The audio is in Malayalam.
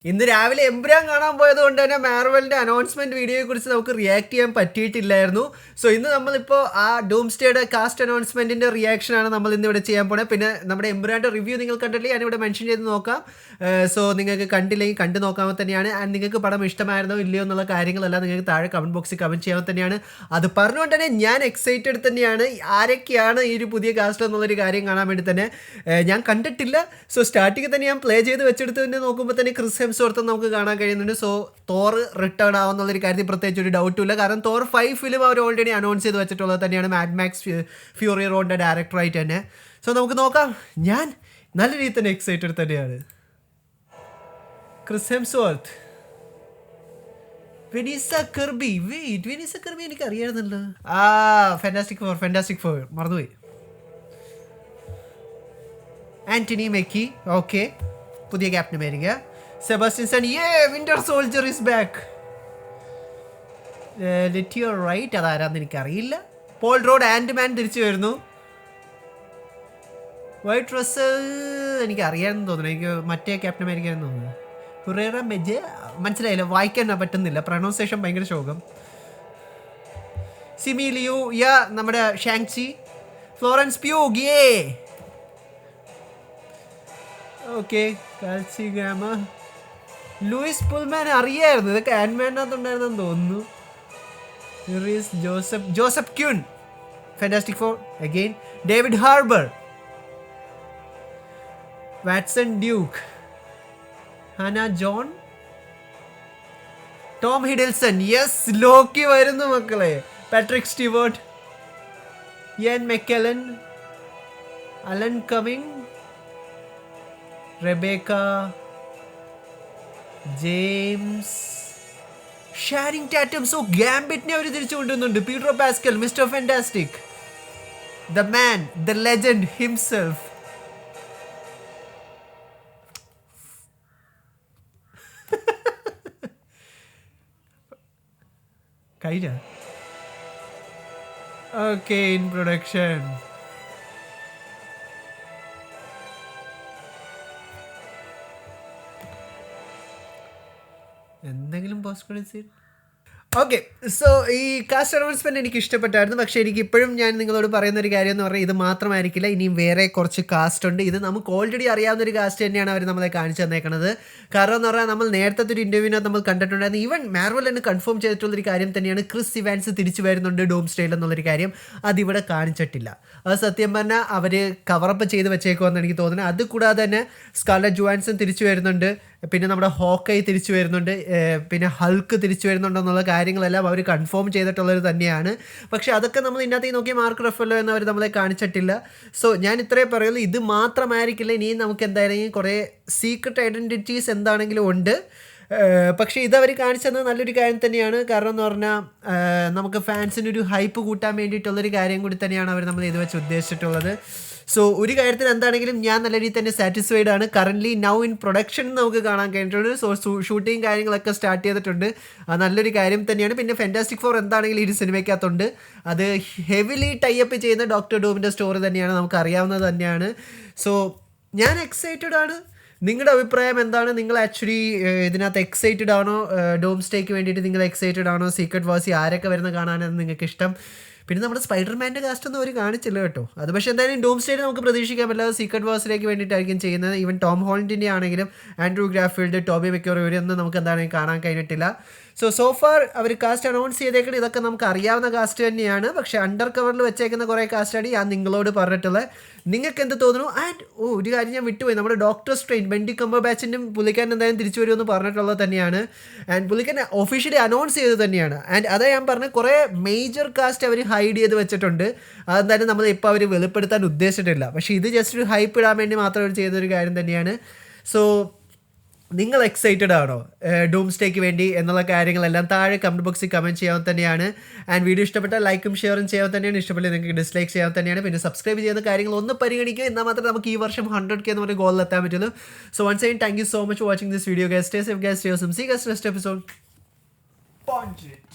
ഇന്ന് രാവിലെ എംബ്രാൻ കാണാൻ പോയത് കൊണ്ട് തന്നെ മാർവലിന്റെ അനൗൺസ്മെന്റ് വീഡിയോയെ കുറിച്ച് നമുക്ക് റിയാക്ട് ചെയ്യാൻ പറ്റിയിട്ടില്ലായിരുന്നു. സോ ഇന്ന് നമ്മളിപ്പോൾ ആ ഡൂംസ്ഡേയുടെ കാസ്റ്റ് അനൗൺസ്മെന്റിന്റെ റിയാക്ഷൻ ആണ് നമ്മൾ ഇന്ന് ഇവിടെ ചെയ്യാൻ പോണത്. പിന്നെ നമ്മുടെ എംബ്രാന്റെ റിവ്യൂ നിങ്ങൾ കണ്ടിട്ടില്ലേ, ഞാനിവിടെ മെൻഷൻ ചെയ്ത് നോക്കാം. സോ നിങ്ങൾക്ക് കണ്ടില്ലെങ്കിൽ കണ്ടു നോക്കാമോ തന്നെയാണ്. ആൻഡ് നിങ്ങൾക്ക് പടം ഇഷ്ടമായിരുന്നോ ഇല്ലയോ എന്നുള്ള കാര്യങ്ങളെല്ലാം നിങ്ങൾക്ക് താഴെ കമന്റ് ബോക്സിൽ കമന്റ് ചെയ്യാൻ തന്നെയാണ്. അത് പറഞ്ഞുകൊണ്ട് തന്നെ ഞാൻ എക്സൈറ്റഡ് തന്നെയാണ്. ആരൊക്കെയാണ് ഈ ഒരു പുതിയ കാസ്റ്റ് എന്നുള്ളൊരു കാര്യം കാണാൻ വേണ്ടി തന്നെ. ഞാൻ കണ്ടിട്ടില്ല. സോ സ്റ്റാർട്ടിങ് തന്നെ ഞാൻ പ്ലേ ചെയ്ത് വെച്ചെടുത്ത് തന്നെ നോക്കുമ്പോൾ തന്നെ ക്രിസ് ഹെംസ്വർത്ത് നമുക്ക് കാണാൻ കഴിയുന്നുണ്ട്. സോ തോർ റിട്ടേൺ ആവുന്നുള്ളൊരു കാര്യത്തിൽ പ്രത്യേകിച്ച് ഒരു ഡൗട്ടും ഇല്ല. കാരണം തോർ 5 ഫിലിം അവർ ഓൾറെഡി അനൗൺസ് ചെയ്ത് വെച്ചിട്ടുള്ളത് തന്നെയാണ്, മാഡ് മാക്സ് ഫ്യൂറി റോഡിൻ്റെ ഡയറക്ടറായിട്ട് തന്നെ. സോ നമുക്ക് നോക്കാം. ഞാൻ നല്ല രീതിയിൽ തന്നെ എക്സൈറ്റഡ് തന്നെയാണ്. Chris Hemsworth, Vanessa Kirby. Vanessa Kirby എനിക്ക് അറിയാമായിരുന്നല്ലോ. ഫാന്റാസ്റ്റിക് ഫോർ മറന്നുപോയി. ആന്റണി മെക്കി, ഓക്കെ, പുതിയ Captain America. Sebastian Stan, Winter Soldier is back. Letitia Wright, അതാരാന്ന് എനിക്കറിയില്ല. പോൾ റോഡ് ആൻഡ്മാൻ തിരിച്ചു വരുന്നു. വൈറ്റ് ഡ്രസ് എനിക്ക് അറിയാമെന്ന് തോന്നുന്നു, എനിക്ക് മറ്റേ ക്യാപ്റ്റൻ അമേരിക്ക എന്ന് തോന്നുന്നു. ഹുറേറ മെജ് മനസ്സിലായില്ല, വായിക്കാൻ പറ്റുന്നില്ല, പ്രൊണൗൺസിയേഷൻ ഭയങ്കര ശോകം. സിമിലിയു, നമ്മുടെ Shang Chi. Florence Pugh, okay. Kelsey Grammer, Lewis Pullman അറിയായിരുന്നു, ഇതൊക്കെ ആൻഡ്മാനകത്തുണ്ടായിരുന്നെന്ന് തോന്നുന്നു. Joseph Quinn, Fantastic Four again. David Harbour, Winston Duke, Hannah John, Tom Hiddleston. Yes, Loki വരുന്നു മക്കളെ. Patrick Stewart, Ian McKellen, Alan Cumming, Rebecca, James, ഷാരിങ് ടാറ്റം. സോ ഗാംബിറ്റിനെ അവർ തിരിച്ചു കൊണ്ടുവന്നുണ്ട്. Pedro Pascal, Mister Fantastic, the man, the legend himself. കഴിഞ്ഞ ഓക്കെ, ഇൻ പ്രൊഡക്ഷൻ. എന്തെങ്കിലും post credit scene. Okay, so ഈ കാസ്റ്റ് അനൗൺസ്മെന്റ് എനിക്ക് ഇഷ്ടപ്പെട്ടായിരുന്നു. പക്ഷേ എനിക്ക് ഇപ്പോഴും ഞാൻ നിങ്ങളോട് പറയുന്ന ഒരു കാര്യം എന്ന് പറഞ്ഞാൽ ഇത് മാത്രമായിരിക്കില്ല, ഇനിയും വേറെ കുറച്ച് കാസ്റ്റ് ഉണ്ട്. ഇത് നമുക്ക് ഓൾറെഡി അറിയാവുന്ന ഒരു കാസ്റ്റ് തന്നെയാണ് അവർ നമ്മളെ കാണിച്ചു തന്നേക്കുന്നത്. കാരണം എന്ന് പറഞ്ഞാൽ നമ്മൾ നേരത്തെ ഒരു ഇൻ്റർവ്യൂവിനകത്ത് നമ്മൾ കണ്ടിട്ടുണ്ടായിരുന്നു. ഈവൻ മാർവൽ തന്നെ കൺഫേം ചെയ്തിട്ടുള്ളൊരു കാര്യം തന്നെയാണ്, ക്രിസ് ഇവാൻസ് തിരിച്ചു വരുന്നുണ്ട് ഡൂംസ്ഡേയിൽ എന്നുള്ളൊരു കാര്യം. അതിവിടെ കാണിച്ചിട്ടില്ല. അത് സത്യം പറഞ്ഞാൽ അവർ കവറപ്പ് ചെയ്ത് വെച്ചേക്കുമെന്ന് എനിക്ക് തോന്നുന്നത്. അതുകൂടാതെ തന്നെ സ്കാർലറ്റ് ജോഹാൻസൺ തിരിച്ചു വരുന്നുണ്ട്, പിന്നെ നമ്മുടെ ഹോക്കൈ തിരിച്ചു വരുന്നുണ്ട്, പിന്നെ ഹൾക്ക് തിരിച്ചു വരുന്നുണ്ടെന്നുള്ള കാര്യങ്ങളെല്ലാം അവർ കൺഫേം ചെയ്തിട്ടുള്ളത് തന്നെയാണ്. പക്ഷേ അതൊക്കെ നമ്മൾ ഇതിനകത്ത് നോക്കി മാർക്ക് റഫല്ലോ എന്നവർ നമ്മളെ കാണിച്ചിട്ടില്ല. സോ ഞാൻ ഇത്രേ പറയുള്ളൂ, ഇത് മാത്രമായിരിക്കില്ല, ഇനിയും നമുക്ക് എന്തായാലും കുറേ സീക്രട്ട് ഐഡൻറ്റിറ്റീസ് എന്താണെങ്കിലും ഉണ്ട്. പക്ഷേ ഇതവർ കാണിച്ചത് നല്ലൊരു കാര്യം തന്നെയാണ്. കാരണം എന്ന് പറഞ്ഞാൽ നമുക്ക് ഫാൻസിനൊരു ഹൈപ്പ് കൂട്ടാൻ വേണ്ടിയിട്ടുള്ളൊരു കാര്യം കൂടി തന്നെയാണ് അവർ നമ്മൾ ഇത് വെച്ച് ഉദ്ദേശിച്ചിട്ടുള്ളത്. സോ ഒരു കാര്യത്തിൽ എന്താണെങ്കിലും ഞാൻ നല്ല രീതിയിൽ തന്നെ സാറ്റിസ്ഫൈഡ് ആണ്. കറൻ്റ്ലി നൗ ഇൻ പ്രൊഡക്ഷൻ നമുക്ക് കാണാൻ കഴിഞ്ഞിട്ടുണ്ട്. സോ ഷൂട്ടിങ് കാര്യങ്ങളൊക്കെ സ്റ്റാർട്ട് ചെയ്തിട്ടുണ്ട്. അത് നല്ലൊരു കാര്യം തന്നെയാണ്. പിന്നെ ഫാന്റാസ്റ്റിക് ഫോർ എന്താണെങ്കിലും ഈ സിനിമയ്ക്കകത്തുണ്ട്. അത് ഹെവിലി ടൈപ്പ് ചെയ്യുന്ന ഡോക്ടർ ഡൂമിൻ്റെ സ്റ്റോറി തന്നെയാണ്, നമുക്ക് അറിയാവുന്നത് തന്നെയാണ്. സോ ഞാൻ എക്സൈറ്റഡ് ആണ്. നിങ്ങളുടെ അഭിപ്രായം എന്താണ്? നിങ്ങൾ ആക്ച്വലി ഇതിനകത്ത് എക്സൈറ്റഡ് ആണോ? ഡൂംസ്ഡേക്ക് വേണ്ടിയിട്ട് നിങ്ങൾ എക്സൈറ്റഡ് ആണോ? സീക്രട്ട് വാസി ആരൊക്കെ വരുന്ന കാണാനാണ് നിങ്ങൾക്ക് ഇഷ്ടം? പിന്നെ നമ്മുടെ സ്പൈഡർമാൻ്റെ കാസ്റ്റ് ഒന്നും അവർ കാണിച്ചില്ല കേട്ടോ. അത് പക്ഷേ എന്തായാലും ഡൂംസ്ഡേയിൽ നമുക്ക് പ്രതീക്ഷിക്കാൻ പറ്റില്ല, സീക്രട്ട് വാസിലേക്ക് വേണ്ടിയിട്ടായിരിക്കും ചെയ്യുന്നത്. ഈവൻ ടോം ഹോളണ്ടിൻ്റെ ആണെങ്കിലും ആൻഡ്രൂ ഗ്രാഫീൽഡ്, ടോബി മെക്കോറി ഇവരൊന്നും നമുക്ക് എന്താണെങ്കിലും കാണാൻ കഴിഞ്ഞിട്ടില്ല. സോ ഫാർ അവർ കാസ്റ്റ് അനൗൺസ് ചെയ്തേക്കുന്നത് ഇതൊക്കെ നമുക്ക് അറിയാവുന്ന കാസ്റ്റ് തന്നെയാണ്. പക്ഷേ അണ്ടർ കവറിൽ വെച്ചേക്കുന്ന കുറേ കാസ്റ്റാണ് ഞാൻ നിങ്ങളോട് പറഞ്ഞിട്ടുള്ളത്. നിങ്ങൾക്ക് എന്ത് തോന്നുന്നു? ആൻഡ് ഒരു കാര്യം ഞാൻ വിട്ടുപോയി, നമ്മുടെ ഡോക്ടർ സ്ട്രെയിൻ ബെൻഡിക്ട് കംബർബാച്ചിൻ്റെ പുള്ളിക്കാരൻ എന്തായാലും തിരിച്ചു വരുമെന്ന് പറഞ്ഞിട്ടുള്ളത് തന്നെയാണ്. ആൻഡ് പുള്ളിക്കാരൻ ഒഫീഷ്യലി അനൗൺസ് ചെയ്തത് തന്നെയാണ്. ആൻഡ് അതാ ഞാൻ പറഞ്ഞത്, കുറേ മേജർ കാസ്റ്റ് അവർ ഹൈഡ് ചെയ്ത് വെച്ചിട്ടുണ്ട്. അതെന്തായാലും നമ്മൾ ഇപ്പോൾ അവർ വെളിപ്പെടുത്താൻ ഉദ്ദേശിച്ചിട്ടില്ല. പക്ഷേ ഇത് ജസ്റ്റ് ഒരു ഹൈപ്പ് ഇടാൻ വേണ്ടി മാത്രം അവർ ചെയ്തൊരു കാര്യം തന്നെയാണ്. സോ നിങ്ങൾ എക്സൈറ്റഡ് ആണോ ഡൂംസ്ഡേക്ക് വേണ്ടി എന്നുള്ള കാര്യങ്ങളെല്ലാം താഴെ കമൻറ്റ് ബോക്സിൽ കമൻറ്റ് ചെയ്യാൻ തന്നെയാണ്. ആൻഡ് വീഡിയോ ഇഷ്ടപ്പെട്ടാൽ ലൈക്കും ഷെയറും ചെയ്യാൻ തന്നെയാണ്, ഇഷ്ടപ്പെട്ടില്ല നിങ്ങൾക്ക് ഡിസ്ലൈക്ക് ചെയ്യാൻ തന്നെയാണ്. പിന്നെ സബ്സ്ക്രൈബ് ചെയ്യുന്ന കാര്യങ്ങൾ ഒന്ന് പരിഗണിക്കുക, എന്നാൽ മാത്രമേ നമുക്ക് ഈ വർഷം 100K എന്ന് പറഞ്ഞ ഗോളിൽ എത്താൻ പറ്റുള്ളൂ. So once again thank you so much for watching this video. Guys stay safe, guys stay awesome. See guys next episode.